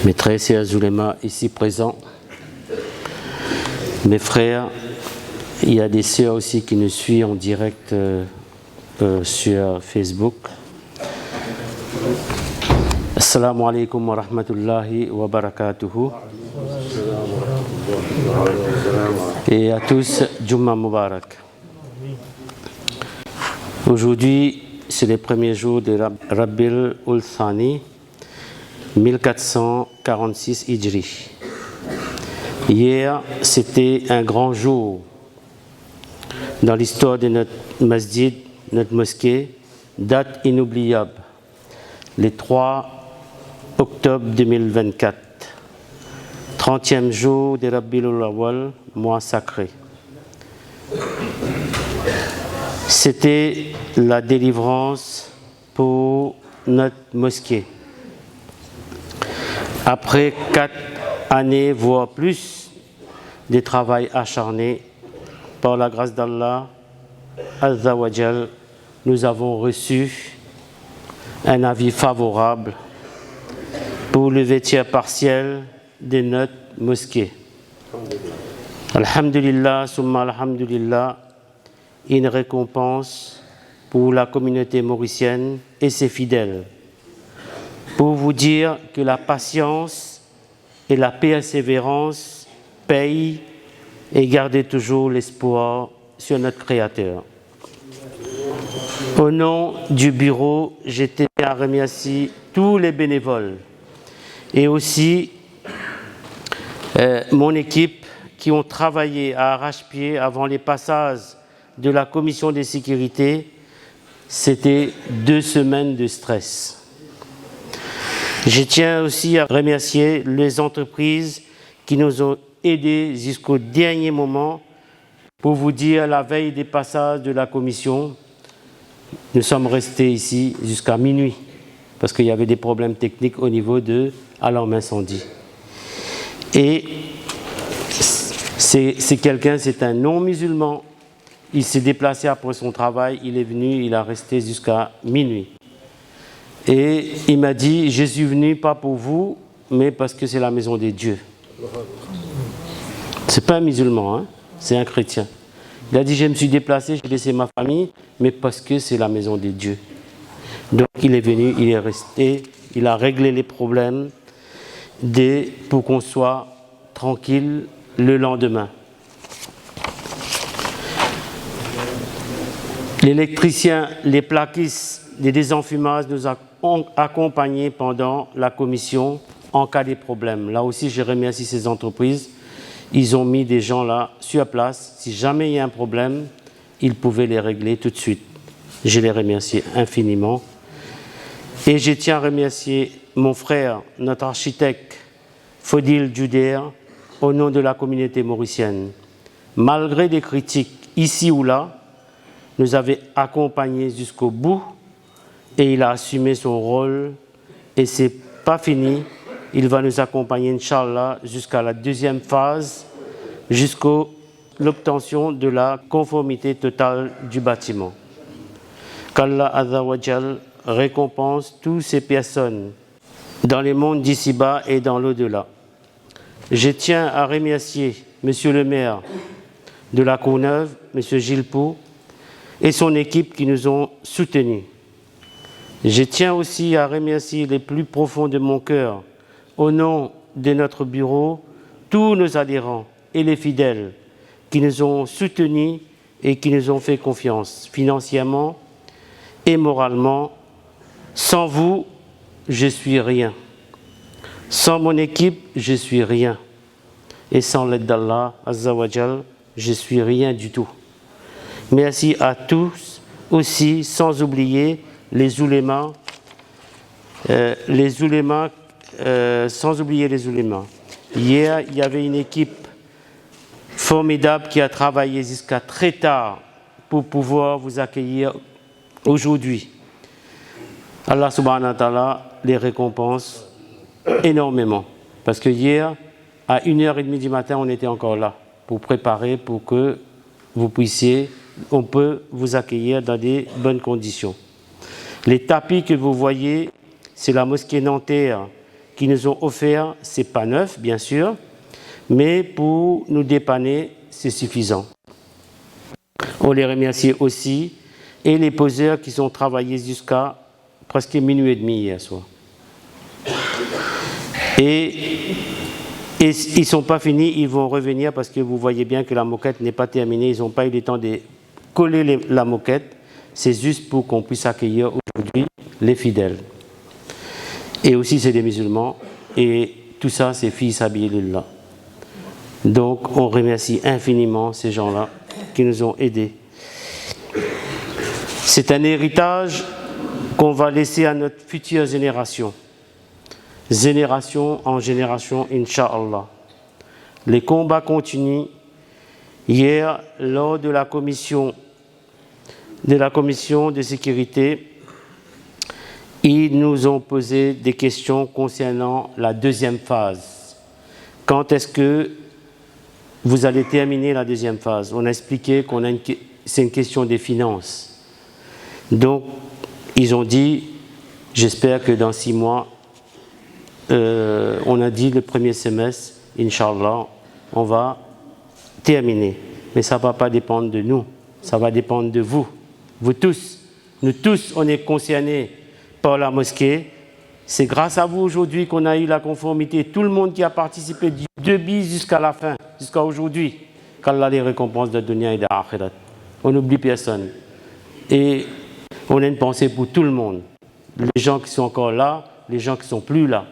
Mes très chers oulémas ici présents, mes frères, il y a des sœurs aussi qui nous suivent en direct sur Facebook. Assalamu alaikum wa rahmatullahi wa barakatuhu. Et à tous, Jumma Mubarak. Aujourd'hui, c'est le premier jour de Rabiul Thani, 1446 Hijri. Hier, c'était un grand jour dans l'histoire de notre masjid, notre mosquée, date inoubliable, le 3 octobre 2024, 30e jour de Rabiul Awwal, mois sacré. C'était la délivrance pour notre mosquée. Après 4 années, voire plus, de travail acharné, par la grâce d'Allah, Azza wa Jal, nous avons reçu un avis favorable pour le vêtir partiel de notre mosquée. Alhamdulillah, summa alhamdulillah, une récompense pour la communauté mauricienne et ses fidèles, pour vous dire que la patience et la persévérance payent et gardez toujours l'espoir sur notre Créateur. Au nom du bureau, je tiens à remercier tous les bénévoles et aussi mon équipe qui ont travaillé à arrache-pied avant les passages de la commission de sécurité. C'était 2 semaines de stress. Je tiens aussi à remercier les entreprises qui nous ont aidés jusqu'au dernier moment. Pour vous dire, la veille des passages de la commission, nous sommes restés ici jusqu'à minuit parce qu'il y avait des problèmes techniques au niveau de l'alarme incendie. Et c'est quelqu'un, c'est un non-musulman. Il s'est déplacé après son travail, il est venu, il a resté jusqu'à minuit. Et il m'a dit, je suis venu pas pour vous, mais parce que c'est la maison de Dieu. C'est pas un musulman, hein? C'est un chrétien. Il a dit, je me suis déplacé, j'ai laissé ma famille, mais parce que c'est la maison de Dieu. Donc il est venu, il est resté, il a réglé les problèmes pour qu'on soit tranquille le lendemain. L'électricien, les plaquistes, les désenfumeuses nous ont accompagnés pendant la commission en cas de problème. Là aussi, je remercie ces entreprises. Ils ont mis des gens là sur place. Si jamais il y a un problème, ils pouvaient les régler tout de suite. Je les remercie infiniment. Et je tiens à remercier mon frère, notre architecte, Fodil Juder, au nom de la communauté mauricienne. Malgré des critiques ici ou là, nous avait accompagnés jusqu'au bout et il a assumé son rôle et c'est pas fini. Il va nous accompagner, Inch'Allah, jusqu'à la 2e phase, jusqu'à l'obtention de la conformité totale du bâtiment. Qu'Allah Azza wa Jal récompense toutes ces personnes dans les mondes d'ici-bas et dans l'au-delà. Je tiens à remercier Monsieur le maire de la Courneuve, Monsieur Gilles Pou, et son équipe qui nous ont soutenus. Je tiens aussi à remercier les plus profonds de mon cœur, au nom de notre bureau, tous nos adhérents et les fidèles qui nous ont soutenus et qui nous ont fait confiance financièrement et moralement. Sans vous, je suis rien. Sans mon équipe, je suis rien. Et sans l'aide d'Allah, Azza wa Jal, je suis rien du tout. Merci à tous aussi, sans oublier les oulémas, sans oublier les oulémas. Hier, il y avait une équipe formidable qui a travaillé jusqu'à très tard pour pouvoir vous accueillir aujourd'hui. Allah subhanahu wa ta'ala les récompense énormément. Parce que hier, à 1h30 du matin, on était encore là pour préparer, pour que vous puissiez, on peut vous accueillir dans des bonnes conditions. Les tapis que vous voyez, c'est la mosquée Nanterre qui nous ont offert, c'est pas neuf bien sûr, mais pour nous dépanner, c'est suffisant. On les remercie aussi, et les poseurs qui ont travaillé jusqu'à presque minuit et demi hier soir. Et ils ne sont pas finis, ils vont revenir parce que vous voyez bien que la moquette n'est pas terminée, ils n'ont pas eu le temps de coller la moquette, c'est juste pour qu'on puisse accueillir aujourd'hui les fidèles. Et aussi c'est des musulmans, et tout ça c'est fi sabilillah. Donc on remercie infiniment ces gens-là qui nous ont aidés. C'est un héritage qu'on va laisser à notre future génération. Génération en génération, Inch'Allah. Les combats continuent. Hier, lors de la commission de sécurité, ils nous ont posé des questions concernant la deuxième phase. Quand est-ce que vous allez terminer la deuxième phase? On a expliqué c'est une question des finances. Donc, ils ont dit, j'espère que dans 6 mois, on a dit le premier semestre, Inch'Allah, on va terminer. Mais ça ne va pas dépendre de nous, ça va dépendre de vous. Vous tous, nous tous, on est concernés par la mosquée. C'est grâce à vous aujourd'hui qu'on a eu la conformité. Tout le monde qui a participé du début jusqu'à la fin, jusqu'à aujourd'hui, qu'Allah les récompense de dunya et de l'akhirat. On n'oublie personne. Et on a une pensée pour tout le monde. Les gens qui sont encore là, les gens qui ne sont plus là.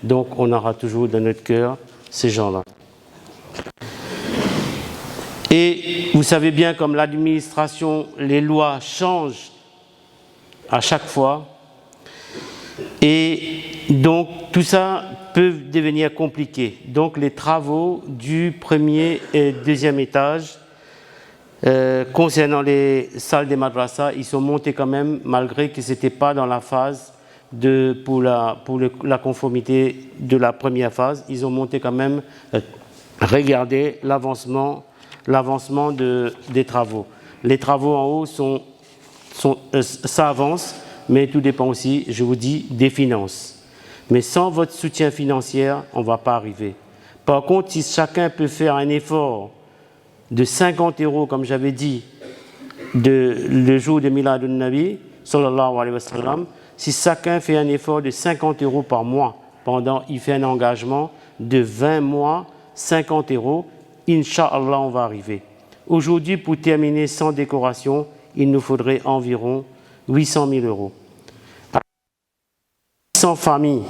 Donc on aura toujours dans notre cœur ces gens-là. Et vous savez bien, comme l'administration, les lois changent à chaque fois. Et donc tout ça peut devenir compliqué. Donc les travaux du premier et deuxième étage, concernant les salles des madrasas, ils sont montés quand même, malgré que ce n'était pas dans la phase pour la conformité de la première phase, ils ont monté quand même, regardez l'avancement des travaux. Les travaux en haut, ça avance, mais tout dépend aussi, je vous dis, des finances. Mais sans votre soutien financier, on ne va pas arriver. Par contre, si chacun peut faire un effort de 50 €, comme j'avais dit, le jour de Milad al-Nabi, sallallahu alayhi wa sallam, si chacun fait un effort de 50 € par mois, il fait un engagement de 20 mois, 50 €, Inch'Allah, on va arriver. Aujourd'hui, pour terminer sans décoration, il nous faudrait environ 800 000 €. 800 familles.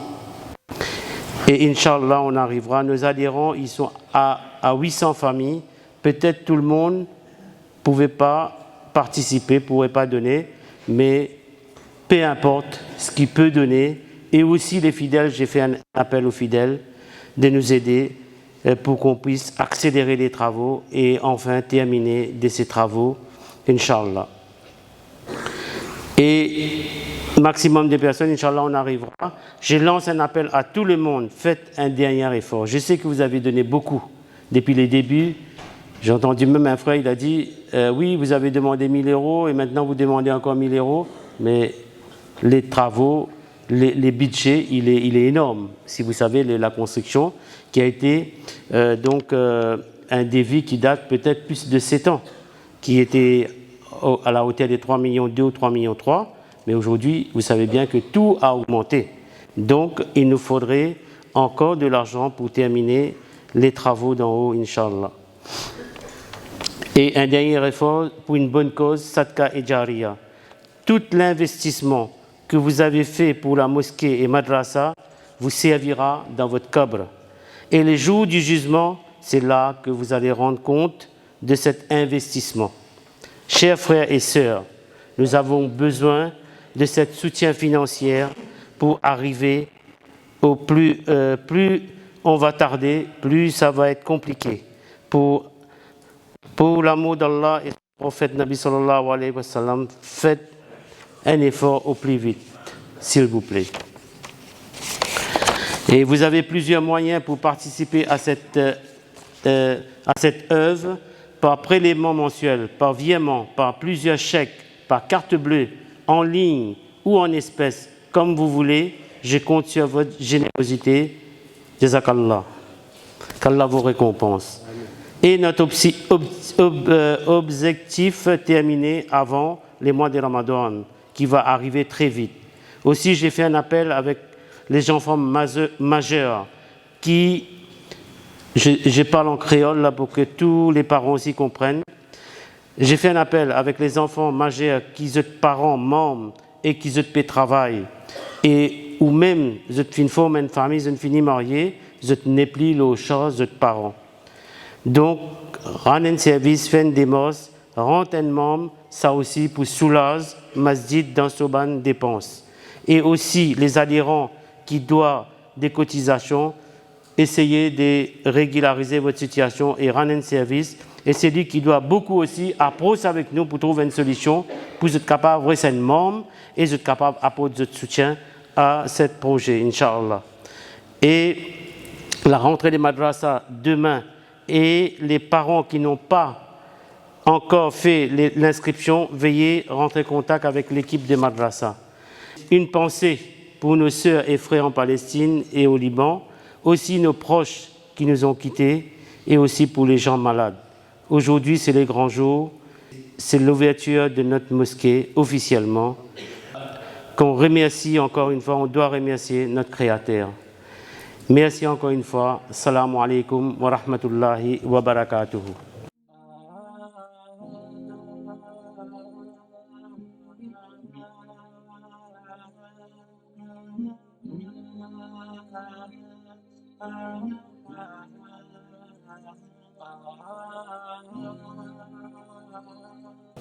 Et Inch'Allah, on arrivera. Nos adhérents, ils sont à 800 familles. Peut-être tout le monde ne pouvait pas participer, ne pourrait pas donner, mais peu importe ce qu'il peut donner. Et aussi les fidèles, j'ai fait un appel aux fidèles de nous aider pour qu'on puisse accélérer les travaux et enfin terminer de ces travaux, Inch'Allah. Et maximum de personnes, Inch'Allah, on arrivera. Je lance un appel à tout le monde, faites un dernier effort. Je sais que vous avez donné beaucoup depuis les débuts. J'ai entendu même un frère, il a dit, oui, vous avez demandé 1 000 € et maintenant vous demandez encore 1 000 €, mais les travaux, les budgets, il est énorme. Si vous savez, la construction qui a été un devis qui date peut-être plus de 7 ans, qui était à la hauteur de 3,2 millions ou 3,3 millions. Mais aujourd'hui, vous savez bien que tout a augmenté. Donc, il nous faudrait encore de l'argent pour terminer les travaux d'en haut, Inch'Allah. Et un dernier effort pour une bonne cause, Sadqa et Jariya. Tout l'investissement que vous avez fait pour la mosquée et madrasa vous servira dans votre qabr. Et le jour du jugement, c'est là que vous allez rendre compte de cet investissement. Chers frères et sœurs, nous avons besoin de ce soutien financier pour arriver au plus on va tarder, plus ça va être compliqué. Pour l'amour d'Allah et du prophète Nabi sallallahu alayhi wa sallam, faites un effort au plus vite, s'il vous plaît. Et vous avez plusieurs moyens pour participer à cette œuvre, par prélèvement mensuel, par virement, par plusieurs chèques, par carte bleue, en ligne ou en espèces, comme vous voulez. Je compte sur votre générosité. Jazakallah. Qu'Allah vous récompense. Et notre objectif terminé avant les mois de Ramadan, qui va arriver très vite. Aussi, j'ai fait un appel avec les enfants majeurs qui, je parle en créole là pour que tous les parents aussi comprennent. J'ai fait un appel avec les enfants majeurs qui sont parents, membres et qui sont pe travail et ou même sont fin forme une famille, sont fini mariés, sont n'est plus le chose de parents. Donc, rendre un service, faire une démos, rendre un membre, ça aussi pour soulager masjid dans ce ban dépenses. Et aussi les adhérents qui doivent des cotisations, essayez de régulariser votre situation et rendre un service. Et c'est lui qui doit beaucoup aussi approcher avec nous pour trouver une solution, pour être capable de être membre et être capable d'apporter notre soutien à ce projet, Inch'Allah. Et la rentrée des madrasas demain, et les parents qui n'ont pas encore fait l'inscription, veuillez rentrer en contact avec l'équipe des madrasas. Une pensée pour nos sœurs et frères en Palestine et au Liban, aussi nos proches qui nous ont quittés et aussi pour les gens malades. Aujourd'hui, c'est les grands jours, c'est l'ouverture de notre mosquée officiellement. Qu'on remercie encore une fois, on doit remercier notre Créateur. Merci encore une fois. Assalamu alaikum wa rahmatullahi wa barakatuhu.